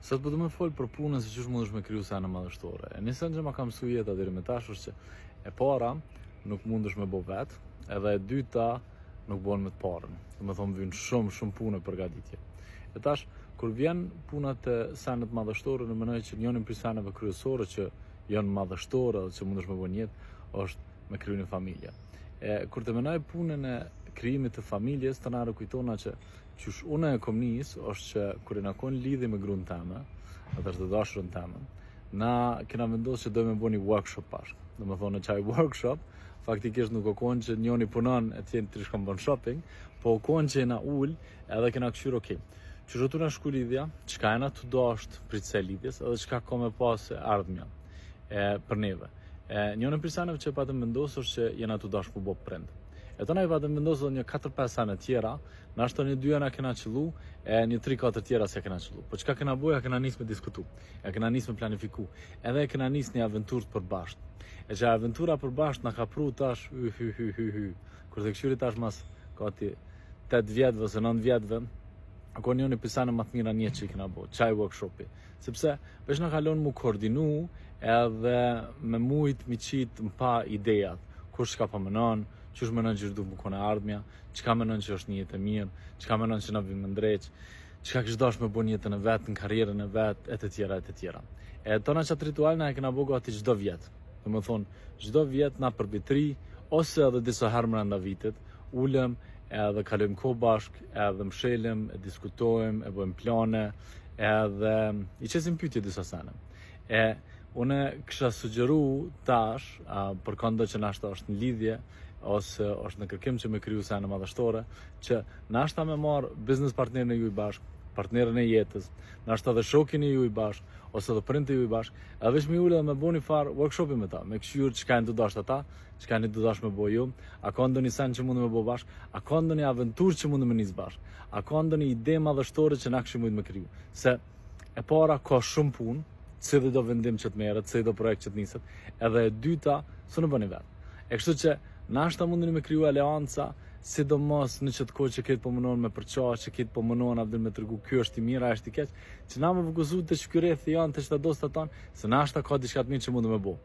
Sot po do më fol për punën se çish mundesh me kriju sene madhështore. E nisën që ma ka mësu jeta deri më tash është që e para nuk mundesh me bo vet, edhe e dyta nuk bën me të parën. Domethënë vjen shumë punë përgatitje. E tash kur vjen punat e senet madhështore, në mënyrë që njërin prej seneve kryesore që janë madhështore dhe që mundesh me bën jetë është me kriju një familje. Kur të menoj punën e krijimit të familjes, të na kujtona që qysh unë e kom nis është që kur e na kon lidhje me gruan teme, atë të dashurën teme, na kena vendosur që do me bëni workshop bashkë. Domethënë çaj workshop, faktikisht nuk o konë që njëri punon e tjetri shkon bën shopping, po o konë që na ul edhe kena këshir okay. Qysh do të na shku lidhja, çka e na të dasht pritse lidhjes, edhe çka ka me pas ardhmja për neve. Njëri prej sanave që patëm vendosur është që jena të dashur po prind. E të na i patëm vendosur një 4-5 sene tjera, na ashtë një 2 na kena qëllu, e një 3-4 tjera se kena qëllu. Po çka kena bëj, kena nis me diskutu, kena nis me planifiku, edhe kena nis një aventurë të përbashkët. E që aventura përbashkët na ka pru tash, kur të këshyri tash mas gati 8 vjetëve ose 9 vjetëve, ako njëni pisane më të mira një që i kena bo, çaj workshopi. Sepse veç na kalon mu koordinu edhe me mujt mi qit më pa idejat, kur shka pa mënon, qysh mënon që du më kone ardhmja, qka mënon që është një jetë e mirë, qka mënon që na vim më ndreq, qka kish dash me bo një jetën e vetë, në karrierën e vetë, e të tjera. E tona qatë ritual na e kena bo gati çdo vjet. Dhe më thonë, çdo vjet na përbitri, ose edhe disa herë brenda vitit, ulem edhe kalojmë kohë bashk, edhe mshelim, e diskutojmë, e bëjmë plane, edhe i qesim pyetje disa sene. Unë kisha sugjeru tash, për këndo që nashta është në lidhje, ose është në kërkim që me kriju sene madhështore, që nashta me marë biznes partnerin e ju i bashk, partnerin e jetës, nashta dhe shokin e ju i bashk, ose dhe print e ju i bashk, edhe shmi ule dhe me bo një farë workshopi me ta, me këshyur çka e në të dasht ata, çka e në të dasht me bo ju, a ka ndo një sen që mundu me bo bashk, a ka ndo një aventur që mundu me njës bashk, a ka ndo një ide madhështore që na këshim mujtë me kriju. Se e para ka shumë punë, cili do vendim që të merret, cili do projekt që të niset, edhe e dyta, së në bëni vetë. E kështu që nashta mundeni me kriju aleanca, sidomos në qëtë kohë që këtë po mënon me përqa, që këtë po mënon avdhin me tërgu, kjo është i mirë, është i keq, që na me fokusu të shkyrethi janë të qëta dosta tanë, se nashta ka diçka të mirë që mundu me bo.